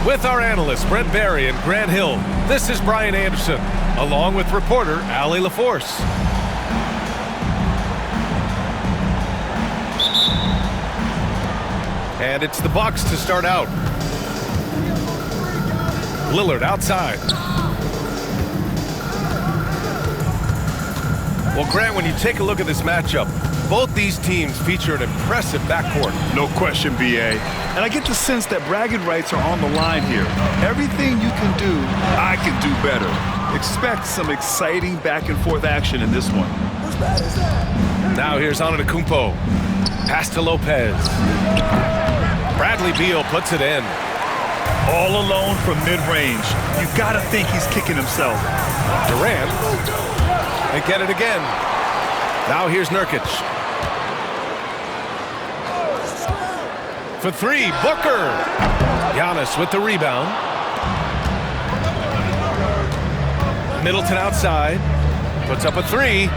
With our analysts Brent Barry and Grant Hill, this is Brian Anderson, along with reporter Allie LaForce. And it's the Bucks to start out. Lillard outside. Well, Grant, when you take a look at this matchup, both these teams feature an impressive backcourt. No question, B.A. And I get the sense that bragging rights are on the line here. Everything you can do, I can do better. Expect some exciting back-and-forth action in this one. Now here's Antetokounmpo. Pass to Lopez. Bradley Beal puts it in. All alone from mid-range. You gotta think he's kicking himself. Durant. They get it again. Now here's Nurkic. For three, Booker. Giannis with the rebound. Middleton outside. Puts up a three.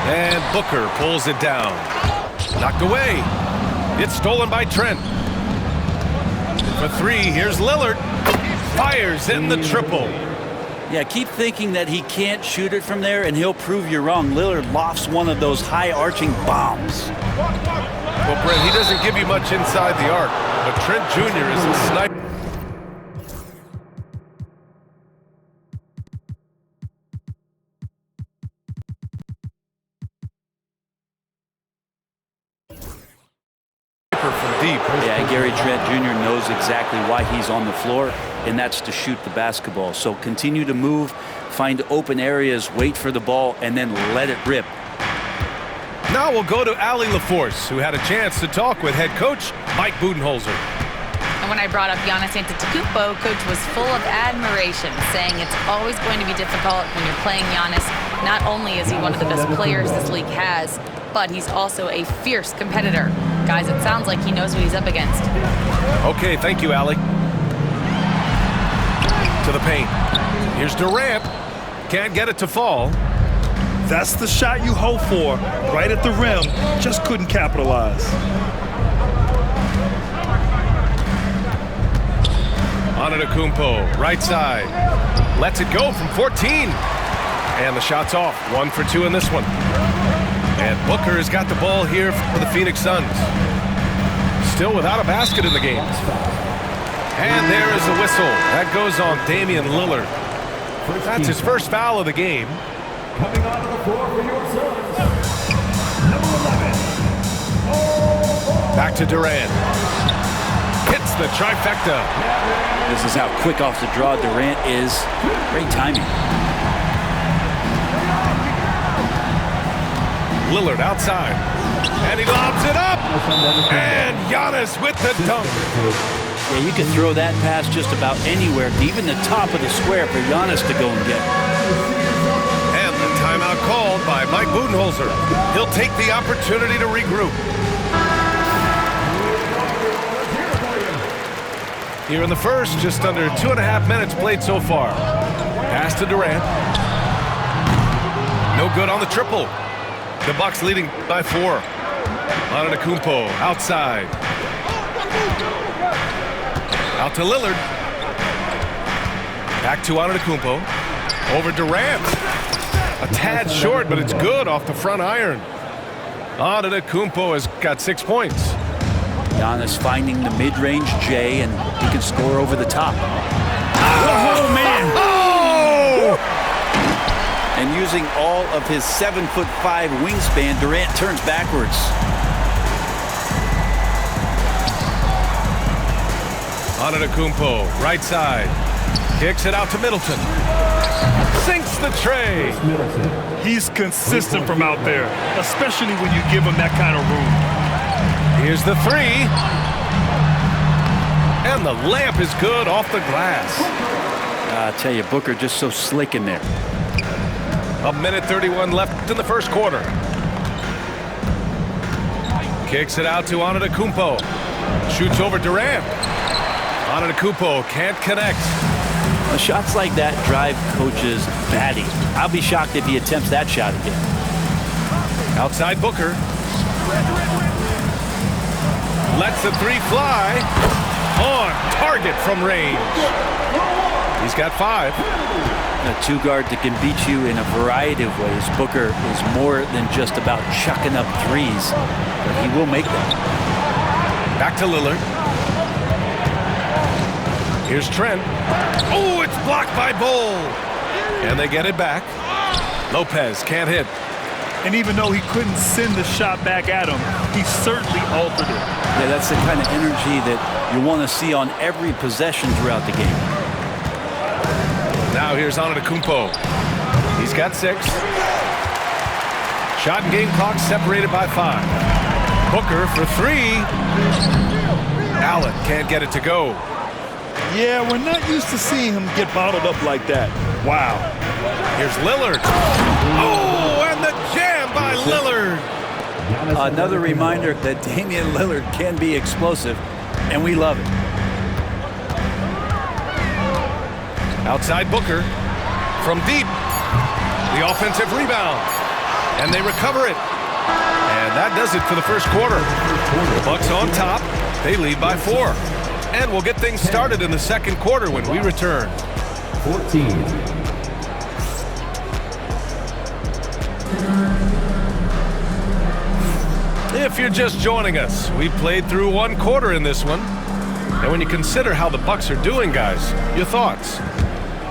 And Booker pulls it down. Knocked away. It's stolen by Trent. For three, here's Lillard. Fires in the triple. Yeah, keep thinking that he can't shoot it from there, and he'll prove you wrong. Lillard lofts one of those high-arching bombs. Well, Brent, he doesn't give you much inside the arc, but Trent Jr. is a sniper. From deep. Yeah, Gary Trent Jr. knows exactly why he's on the floor, and that's to shoot the basketball. So continue to move, find open areas, wait for the ball, and then let it rip. Now we'll go to Allie LaForce, who had a chance to talk with head coach Mike Budenholzer. And when I brought up Giannis Antetokounmpo, Coach was full of admiration, saying it's always going to be difficult when you're playing Giannis. Not only is he one of the best players this league has, but he's also a fierce competitor. Guys, it sounds like he knows what he's up against. Okay, thank you, Allie. To the paint. Here's Durant. Can't get it to fall. That's the shot you hope for, right at the rim. Just couldn't capitalize. Antetokounmpo, right side. Lets it go from 14. And the shot's off. 1 for 2 in this one. And Booker has got the ball here for the Phoenix Suns. Still without a basket in the game. And there is the whistle. That goes on Damian Lillard. That's his first foul of the game. Coming onto the floor for your Suns, number 11. Back to Durant. Hits the trifecta. This is how quick off the draw Durant is. Great timing. Lillard outside. And he lobs it up. And Giannis with the dunk. Yeah, you can throw that pass just about anywhere, even the top of the square for Giannis to go and get. And the timeout called by Mike Budenholzer. He'll take the opportunity to regroup. Here in the first, just under 2.5 minutes played so far. Pass to Durant. No good on the triple. The Bucks leading by 4. Antetokounmpo outside. Out to Lillard. Back to Antetokounmpo. Over Durant. A tad short, but it's good off the front iron. Antetokounmpo has got 6 points. Giannis finding the mid-range J, and he can score over the top. Oh, man! Oh! And using all of his 7'5" wingspan, Durant turns backwards. Antetokounmpo, right side. Kicks it out to Middleton. Sinks the tray. He's consistent from out there, especially when you give him that kind of room. Here's the three. And the layup is good off the glass. I tell you, Booker just so slick in there. 1:31 left in the first quarter. Kicks it out to Antetokounmpo. Shoots over Durant. Antetokounmpo can't connect. Well, shots like that drive coaches batty. I'll be shocked if he attempts that shot again. Outside Booker. Lets the three fly. On target from range. He's got 5. A two-guard that can beat you in a variety of ways. Booker is more than just about chucking up threes, but he will make them. Back to Lillard. Here's Trent. Oh, it's blocked by Bull. And they get it back. Lopez can't hit. And even though he couldn't send the shot back at him, he certainly altered it. Yeah, that's the kind of energy that you want to see on every possession throughout the game. Now here's Antetokounmpo. He's got 6. Shot and game clock separated by 5. Booker for 3. Allen can't get it to go. Yeah, we're not used to seeing him get bottled up like that. Wow. Here's Lillard. Oh, and the jam by Lillard. Another reminder that Damian Lillard can be explosive, and we love it. Outside Booker. From deep. The offensive rebound. And they recover it. And that does it for the first quarter. The Bucks on top. They lead by 4. And we'll get things started in the second quarter when we return. 14. If you're just joining us, we played through 1 quarter in this one. And when you consider how the Bucks are doing, guys, your thoughts?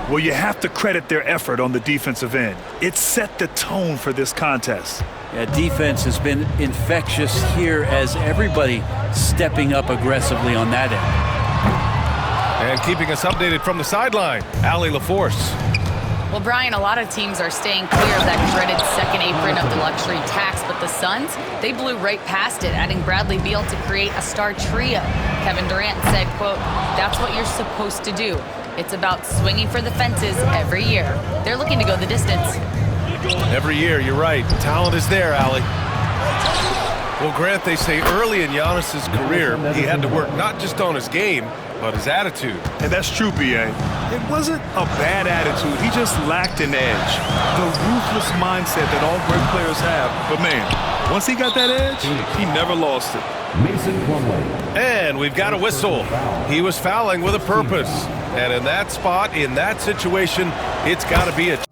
Well, you have to credit their effort on the defensive end. It set the tone for this contest. Yeah, defense has been infectious here as everybody stepping up aggressively on that end. And keeping us updated from the sideline, Allie LaForce. Well, Brian, a lot of teams are staying clear of that dreaded second apron of the luxury tax, but the Suns, they blew right past it, adding Bradley Beal to create a star trio. Kevin Durant said, quote, "That's what you're supposed to do. It's about swinging for the fences every year." They're looking to go the distance. Every year, you're right. Talent is there, Allie. Well, Grant, they say early in Giannis's career, he had to work not just on his game, but his attitude. And that's true, B.A. It wasn't a bad attitude. He just lacked an edge. The ruthless mindset that all great players have. But, man, once he got that edge, he never lost it. Mason Plumlee. And we've got a whistle. He was fouling with a purpose. And in that spot, in that situation, it's got to be a...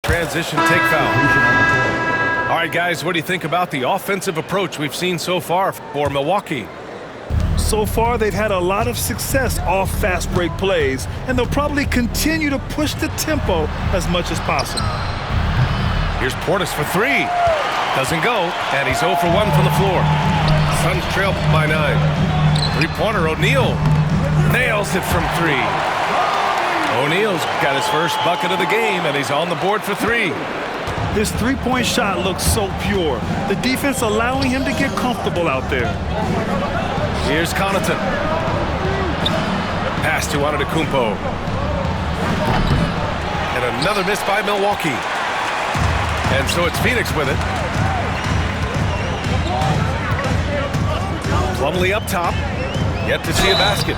Transition take foul. All right, guys, what do you think about the offensive approach we've seen so far for Milwaukee? So far, they've had a lot of success off fast break plays, and they'll probably continue to push the tempo as much as possible. Here's Portis for 3. Doesn't go, and he's 0 for 1 from the floor. Suns trail by 9. Three-pointer, O'Neal. Nails it from 3. O'Neal's got his first bucket of the game, and he's on the board for 3. His three-point shot looks so pure. The defense allowing him to get comfortable out there. Here's Connaughton. Pass to Antetokounmpo. And another miss by Milwaukee. And so it's Phoenix with it. Plumlee up top. Yet to see a basket.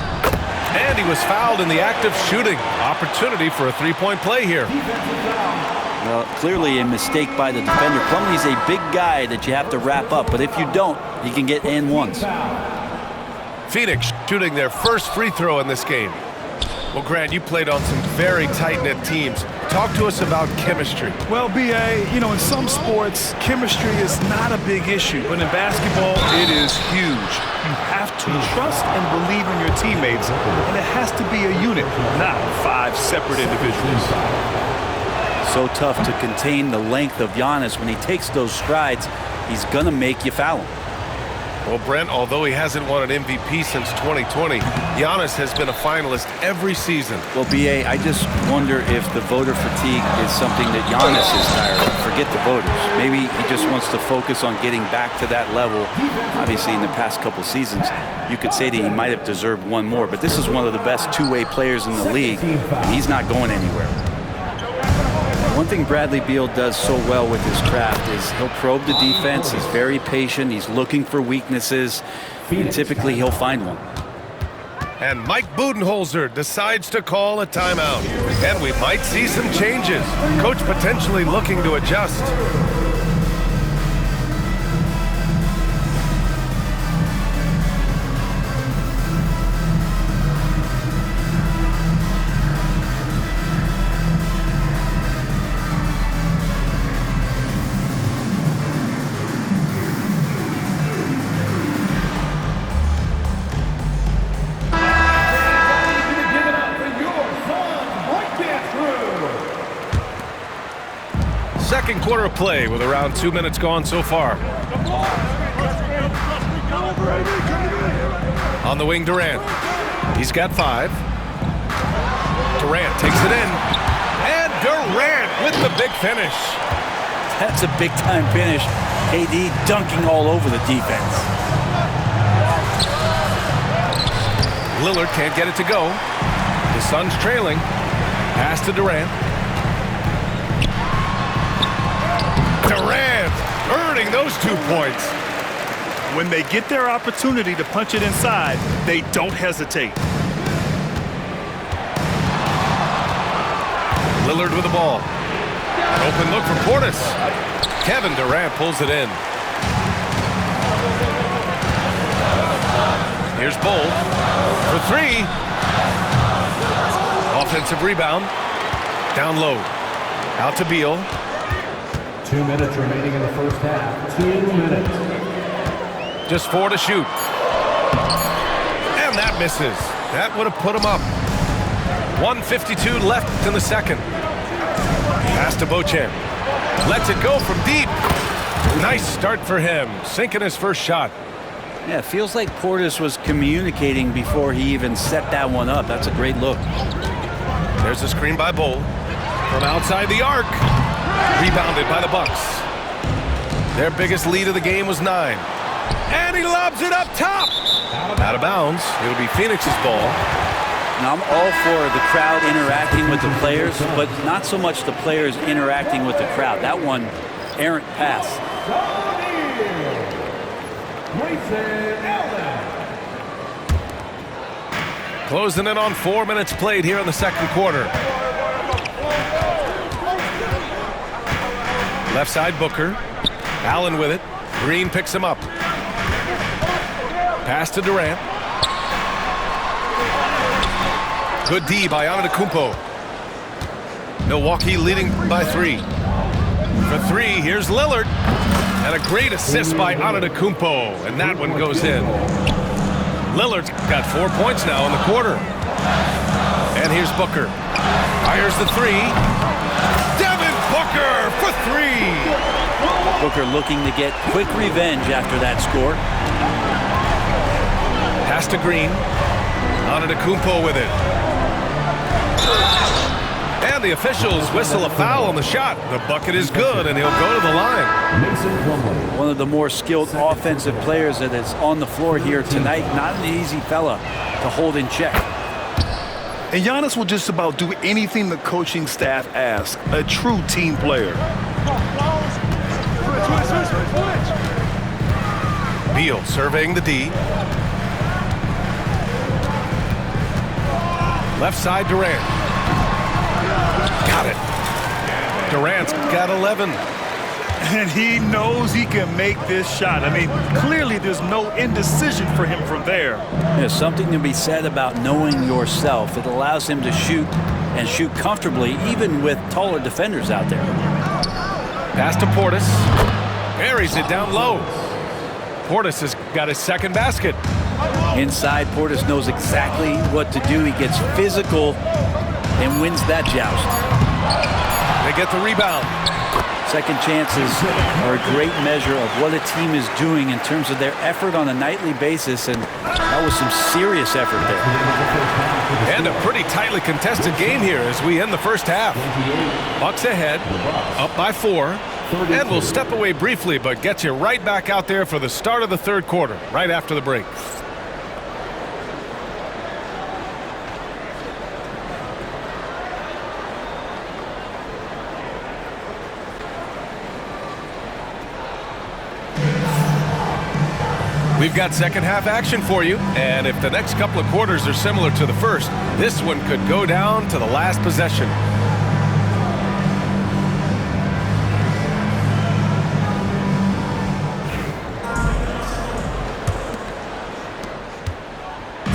And he was fouled in the act of shooting. Opportunity for a three-point play here. Well, clearly a mistake by the defender. Plumlee's a big guy that you have to wrap up, but if you don't, he can get and ones. Phoenix shooting their first free throw in this game. Well, Grant, you played on some very tight-knit teams. Talk to us about chemistry. Well, B.A., you know, in some sports, chemistry is not a big issue, but in basketball, it is huge. You have to trust and believe in your teammates, and it has to be a unit, not 5 separate individuals. So tough to contain the length of Giannis. When he takes those strides, he's going to make you foul him. Well, Brent, although he hasn't won an MVP since 2020, Giannis has been a finalist every season. Well, B.A., I just wonder if the voter fatigue is something that Giannis is tired of. Forget the voters. Maybe he just wants to focus on getting back to that level. Obviously, in the past couple seasons, you could say that he might have deserved one more, but this is one of the best two-way players in the league, and he's not going anywhere. One thing Bradley Beal does so well with his craft is he'll probe the defense. He's very patient. He's looking for weaknesses, and typically he'll find one. And Mike Budenholzer decides to call a timeout. And we might see some changes. Coach potentially looking to adjust. Second quarter of play with around 2 minutes gone so far. On the wing, Durant. He's got 5. Durant takes it in. And Durant with the big finish. That's a big-time finish. KD dunking all over the defense. Lillard can't get it to go. The Suns trailing. Pass to Durant. Durant earning those 2 points. When they get their opportunity to punch it inside, they don't hesitate. Lillard with the ball. An open look for Portis. Kevin Durant pulls it in. Here's Bull for 3. Offensive rebound. Down low. Out to Beal. 2 minutes remaining in the first half. 2 minutes. Just 4 to shoot. And that misses. That would have put him up. 1:52 left in the second. Pass to Beauchamp. Lets it go from deep. Nice start for him. Sinking his first shot. Yeah, it feels like Portis was communicating before he even set that one up. That's a great look. There's a screen by Bull. From outside the arc. Rebounded by the Bucks. Their biggest lead of the game was 9. And he lobs it up top. Out of bounds. It'll be Phoenix's ball. Now, I'm all for the crowd interacting with the players, but not so much the players interacting with the crowd. That one, errant pass. Closing in on 4 minutes played here in the second quarter. Left side, Booker. Allen with it. Green picks him up. Pass to Durant. Good D by Antetokounmpo. Milwaukee leading by 3. For 3, here's Lillard. And a great assist by Antetokounmpo. And that one goes in. Lillard's got 4 points now in the quarter. And here's Booker. Fires the 3. Devin Booker for 3. Booker looking to get quick revenge after that score. Pass to Green. Antetokounmpo with it. And the officials whistle a foul on the shot. The bucket is good, and he'll go to the line. Mason Plumlee. One of the more skilled offensive players that is on the floor here tonight. Not an easy fella to hold in check. And Giannis will just about do anything the coaching staff asks. A true team player. Beal surveying the D. Left side, Durant. Got it. Durant's got 11. And he knows he can make this shot. I mean, clearly there's no indecision for him from there. There's something to be said about knowing yourself. It allows him to shoot and shoot comfortably, even with taller defenders out there. Pass to Portis. Buries it down low. Portis has got his second basket. Inside, Portis knows exactly what to do. He gets physical and wins that joust. They get the rebound. Second chances are a great measure of what a team is doing in terms of their effort on a nightly basis, and that was some serious effort there. And a pretty tightly contested game here as we end the first half. Bucks ahead, up by 4, and we'll step away briefly, but get you right back out there for the start of the third quarter, right after the break. We've got second half action for you, and if the next couple of quarters are similar to the first, this one could go down to the last possession.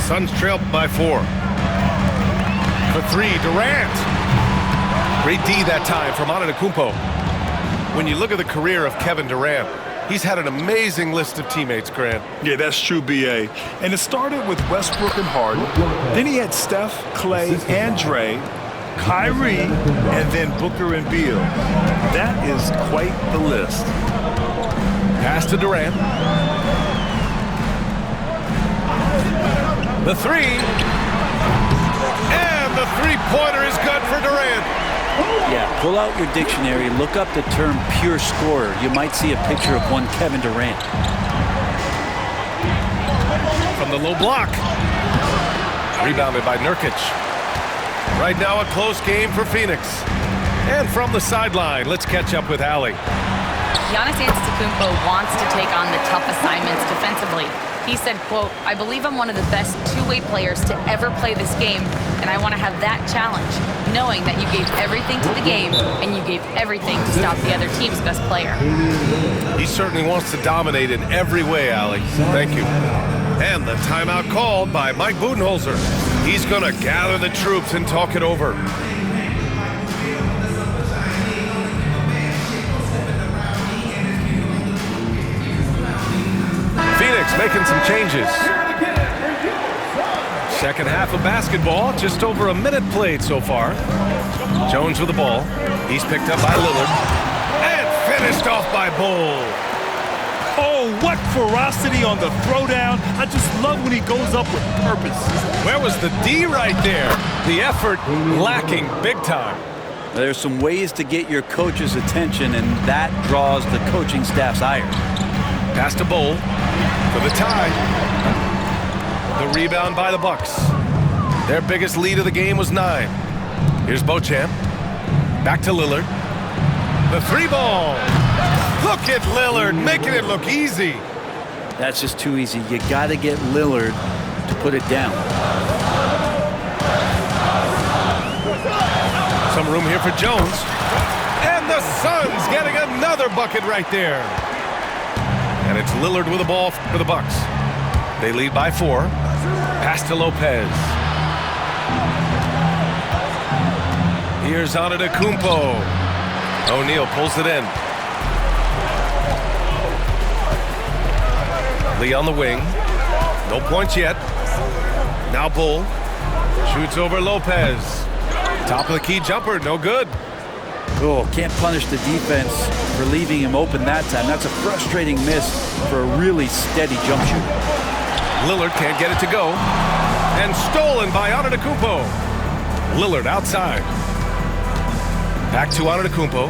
Suns trail by 4. For 3, Durant. Great D that time from Antetokounmpo. When you look at the career of Kevin Durant, he's had an amazing list of teammates, Grant. Yeah, that's true, B.A. And it started with Westbrook and Harden. Then he had Steph, Clay, and Dre, Kyrie, and then Booker and Beal. That is quite the list. Pass to Durant. The 3. And the three-pointer is good for Durant. Yeah, pull out your dictionary, look up the term pure scorer. You might see a picture of one Kevin Durant. From the low block. Rebounded by Nurkic. Right now a close game for Phoenix. And from the sideline, let's catch up with Allie. Giannis Antetokounmpo wants to take on the tough assignments defensively. He said, quote, "I believe I'm one of the best two-way players to ever play this game, and I want to have that challenge, knowing that you gave everything to the game and you gave everything to stop the other team's best player." He certainly wants to dominate in every way, Allie. Thank you. And the timeout called by Mike Budenholzer. He's going to gather the troops and talk it over. Phoenix making some changes. Second half of basketball, just over a minute played so far. Jones with the ball. He's picked up by Lillard. And finished off by Bull. Oh, what ferocity on the throwdown. I just love when he goes up with purpose. Where was the D right there? The effort lacking big time. There's some ways to get your coach's attention, and that draws the coaching staff's ire. Pass to Bull for the tie. The rebound by the Bucks. Their biggest lead of the game was 9. Here's Beauchamp. Back to Lillard. The 3-ball. Look at Lillard making it look easy. That's just too easy. You got to get Lillard to put it down. Some room here for Jones. And the Suns getting another bucket right there. And it's Lillard with the ball for the Bucks. They lead by 4. Pass to Lopez. Here's Antetokounmpo. O'Neal pulls it in. Lee on the wing. No points yet. Now Bull. Shoots over Lopez. Top of the key jumper, no good. Oh, can't punish the defense for leaving him open that time. That's a frustrating miss for a really steady jump shooter. Lillard can't get it to go. and stolen by Antetokounmpo. Lillard outside. Back to Antetokounmpo.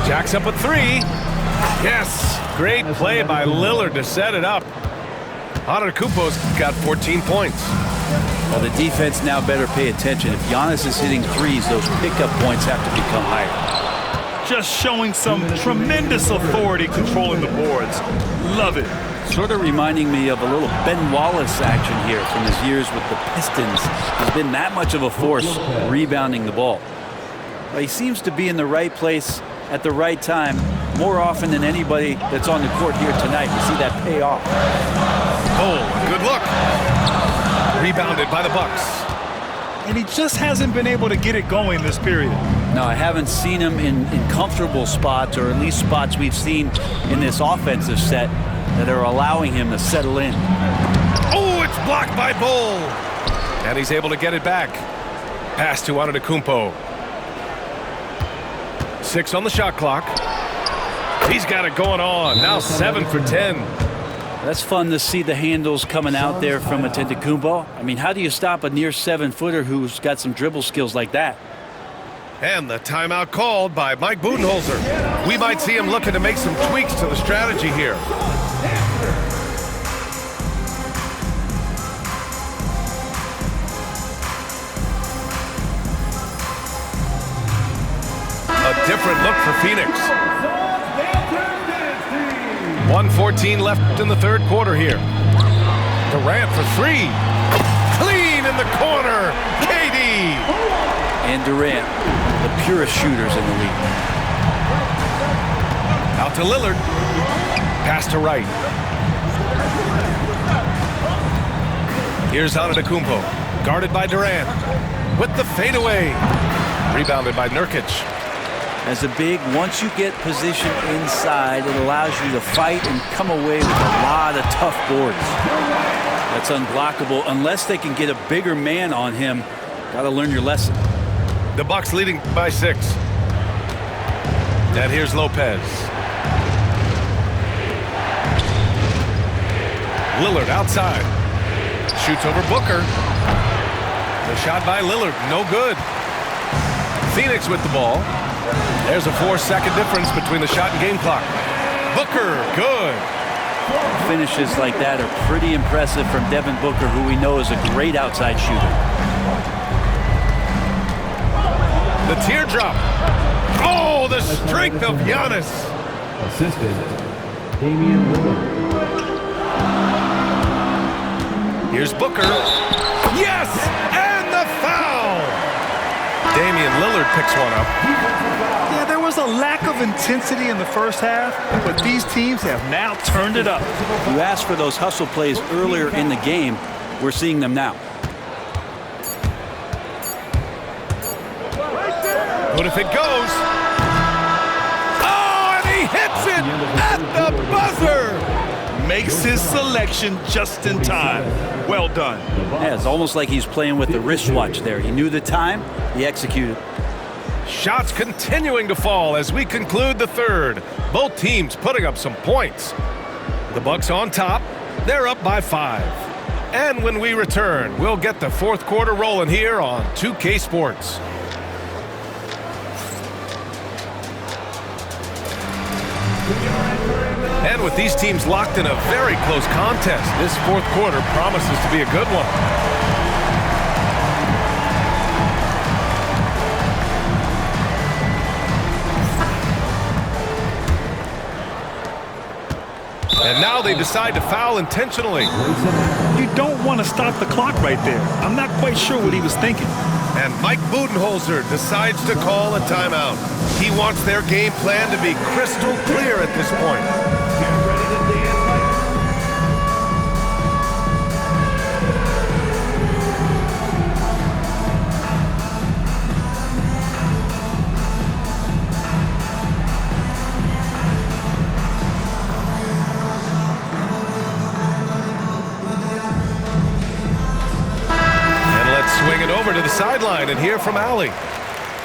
Jacks up with 3. Yes, great play by Lillard to set it up. Antetokounmpo's got 14 points. Well, the defense now better pay attention. If Giannis is hitting threes, those pickup points have to become higher. Just showing some tremendous authority controlling the boards. Love it. Sort of reminding me of a little Ben Wallace action here from his years with the Pistons. He's been that much of a force rebounding the ball. Well, he seems to be in the right place at the right time more often than anybody that's on the court here tonight. You see that pay off. Oh, good look. Rebounded by the Bucks. And he just hasn't been able to get it going this period. No, I haven't seen him in comfortable spots, or at least spots we've seen in this offensive set that are allowing him to settle in. Oh, it's blocked by Bull. And he's able to get it back. Pass to Antetokounmpo. 6 on the shot clock. He's got it going on. Now 7 for 10. That's fun to see the handles coming out there from Antetokounmpo. I mean, how do you stop a near 7-footer who's got some dribble skills like that? And the timeout called by Mike Budenholzer. We might see him looking to make some tweaks to the strategy here. A different look for Phoenix. 1:14 left in the third quarter here. Durant for 3. Clean in the corner. KD. And Durant, the purest shooters in the league. Out to Lillard. Pass to Wright. Here's Antetokounmpo. Guarded by Durant. With the fadeaway. Rebounded by Nurkic. As a big, once you get position inside, it allows you to fight and come away with a lot of tough boards. That's unblockable unless they can get a bigger man on him. Got to learn your lesson. The Bucks leading by 6. And here's Lopez. Lillard outside. Shoots over Booker. The shot by Lillard, no good. Phoenix with the ball. There's a 4-second difference between the shot and game clock. Booker, good. Finishes like that are pretty impressive from Devin Booker, who we know is a great outside shooter. The teardrop. Oh, the strength of Giannis. Assisted, Damian Lillard. Here's Booker. Yes! And the foul! Damian Lillard picks one up. Yeah, there was a lack of intensity in the first half, but these teams have now turned it up. You asked for those hustle plays earlier in the game. We're seeing them now. What if it goes? Oh, and he hits it at the buzzer! Makes his selection just in time. Well done. Yeah, it's almost like he's playing with the wristwatch there. He knew the time, he executed. Shots continuing to fall as we conclude the third. Both teams putting up some points. The Bucks on top. They're up by 5. And when we return, we'll get the fourth quarter rolling here on 2K Sports. And with these teams locked in a very close contest, this fourth quarter promises to be a good one. And now they decide to foul intentionally. You don't want to stop the clock right there. I'm not quite sure what he was thinking. And Mike Budenholzer decides to call a timeout. He wants their game plan to be crystal clear at this point. Swing it over to the sideline and hear from Allie.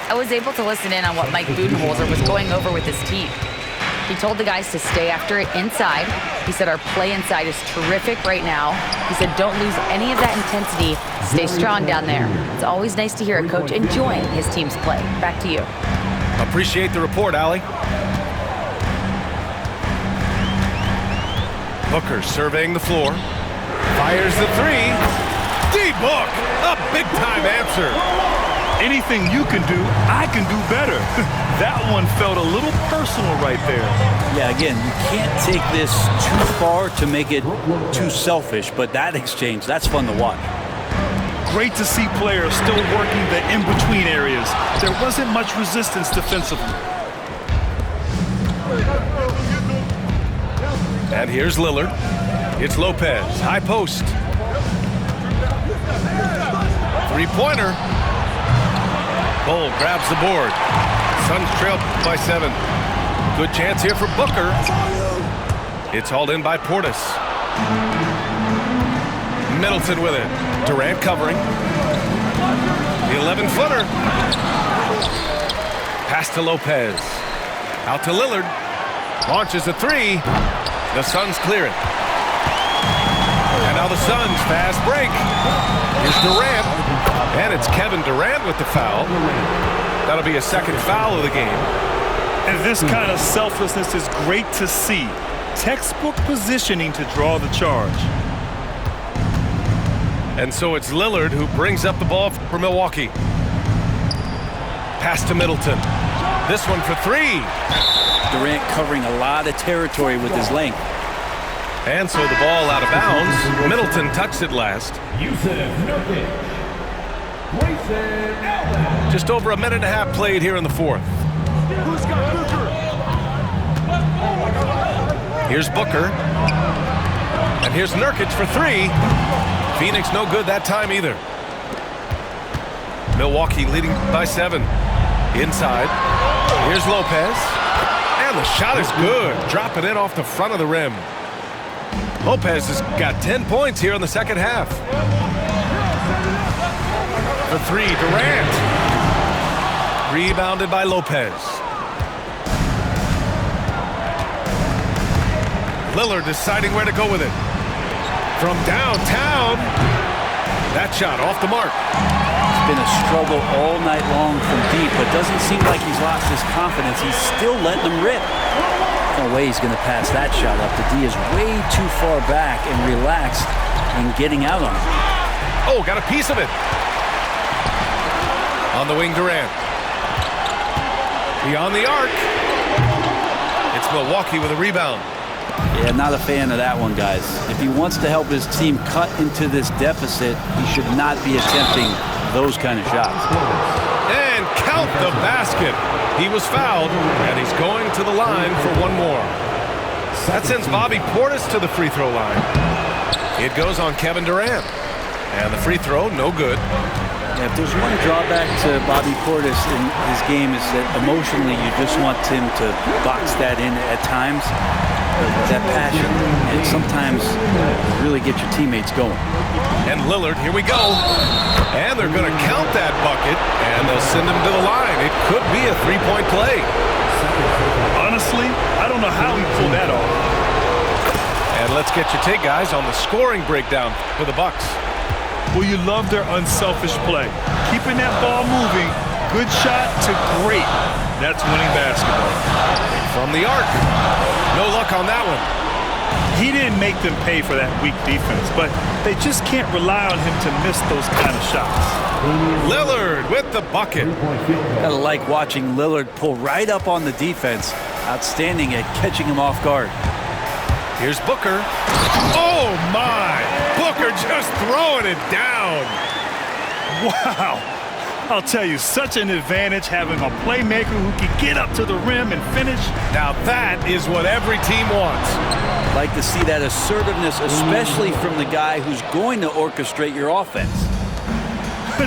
I was able to listen in on what Mike Budenholzer was going over with his team. He told the guys to stay after it inside. He said our play inside is terrific right now. He said don't lose any of that intensity. Stay strong down there. It's always nice to hear a coach enjoying his team's play. Back to you. Appreciate the report, Allie. Booker surveying the floor. Fires the three. D-Book, a big-time answer. Anything you can do, I can do better. That one felt a little personal right there. Yeah, again, you can't take this too far to make it too selfish, but that exchange, that's fun to watch. Great to see players still working the in-between areas. There wasn't much resistance defensively. And here's Lillard. It's Lopez, high post. Three-pointer. Bull grabs the board. Suns trail by 7. Good chance here for Booker. It's hauled in by Portis. Middleton with it. Durant covering. The 11-footer. Pass to Lopez. Out to Lillard. Launches a three. The Suns clear it. And now the Suns fast break. Here's Durant. And it's Kevin Durant with the foul. That'll be a second foul of the game. And this kind of selflessness is great to see. Textbook positioning to draw the charge. And so it's Lillard who brings up the ball for Milwaukee. Pass to Middleton. This one for three. Durant covering a lot of territory with his length. And so the ball out of bounds. Middleton touched it last. Just over a minute and a half played here in the fourth. Here's Booker. And here's Nurkic for three. Phoenix no good that time either. Milwaukee leading by 7. Inside. Here's Lopez. And the shot is good. Dropping in off the front of the rim. Lopez has got 10 points here in the second half. For three, Durant. Rebounded by Lopez. Lillard deciding where to go with it. From downtown. That shot off the mark. It's been a struggle all night long from deep, but doesn't seem like he's lost his confidence. He's still letting them rip. No way he's going to pass that shot up. The D is way too far back and relaxed in getting out on it. Oh, got a piece of it. On the wing, Durant. Beyond the arc. It's Milwaukee with a rebound. Yeah, not a fan of that one, guys. If he wants to help his team cut into this deficit, he should not be attempting those kind of shots. And count the basket. He was fouled, and he's going to the line for one more. That sends Bobby Portis to the free throw line. It goes on Kevin Durant. And the free throw, no good. Yeah, if there's one drawback to Bobby Portis in his game is that emotionally you just want him to box that in at times. That passion, and sometimes really get your teammates going. And Lillard, here we go. And they're going to count that bucket, and they'll send him to the line. It could be a three-point play. Honestly, I don't know how he pulled that off. And let's get your take, guys, on the scoring breakdown for the Bucks. Well, you love their unselfish play. Keeping that ball moving, good shot to great. That's winning basketball. From the arc. No luck on that one. He didn't make them pay for that weak defense, but they just can't rely on him to miss those kind of shots. Lillard with the bucket. Gotta like watching Lillard pull right up on the defense. Outstanding at catching him off guard. Here's Booker. Oh, my. Booker just throwing it down. Wow. I'll tell you, such an advantage having a playmaker who can get up to the rim and finish. Now that is what every team wants. Like to see that assertiveness, especially from the guy who's going to orchestrate your offense.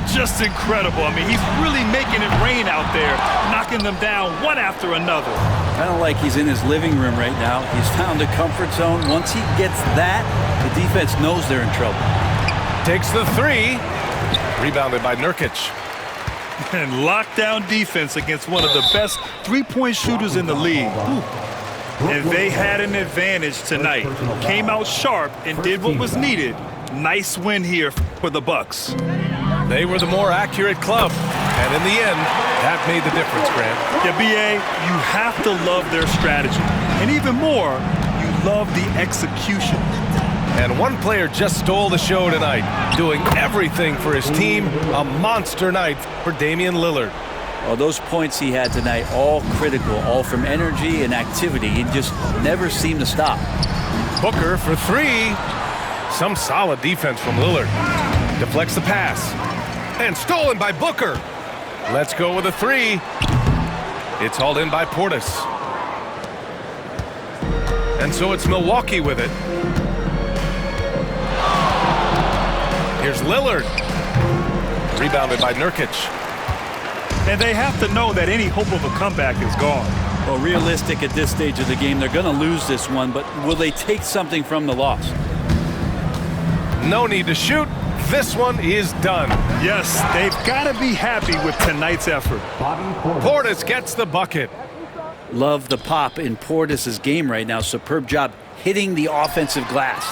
Just incredible. I mean, he's really making it rain out there, knocking them down one after another. Kind of like he's in his living room right now. He's found a comfort zone. Once he gets that, the defense knows they're in trouble. Takes the three. Rebounded by Nurkic. And lockdown defense against one of the best three-point shooters in the league. Ooh. And they had an advantage tonight. Came out sharp and did what was needed. Nice win here for the Bucks. They were the more accurate club, and in the end, that made the difference, Grant. Yeah, B.A., you have to love their strategy. And even more, you love the execution. And one player just stole the show tonight, doing everything for his team. A monster night for Damian Lillard. Well, those points he had tonight, all critical, all from energy and activity. He just never seemed to stop. Booker for three. Some solid defense from Lillard. Deflects the pass. And stolen by Booker. Let's go with a three. It's hauled in by Portis. And so it's Milwaukee with it. Here's Lillard. Rebounded by Nurkic. And they have to know that any hope of a comeback is gone. Well, realistic at this stage of the game, they're going to lose this one, but will they take something from the loss? No need to shoot. This one is done. Yes, they've got to be happy with tonight's effort. Portis gets the bucket. Love the pop in Portis' game right now. Superb job hitting the offensive glass.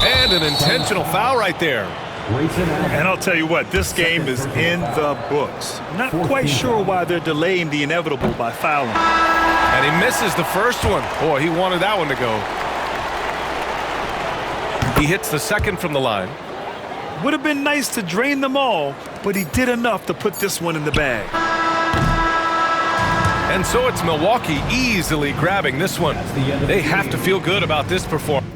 And an intentional foul right there. And I'll tell you what, this game is in the books. Not quite sure why they're delaying the inevitable by fouling. And he misses the first one. Boy, he wanted that one to go. He hits the second from the line. Would have been nice to drain them all, but he did enough to put this one in the bag. And so it's Milwaukee easily grabbing this one. They have to feel good about this performance.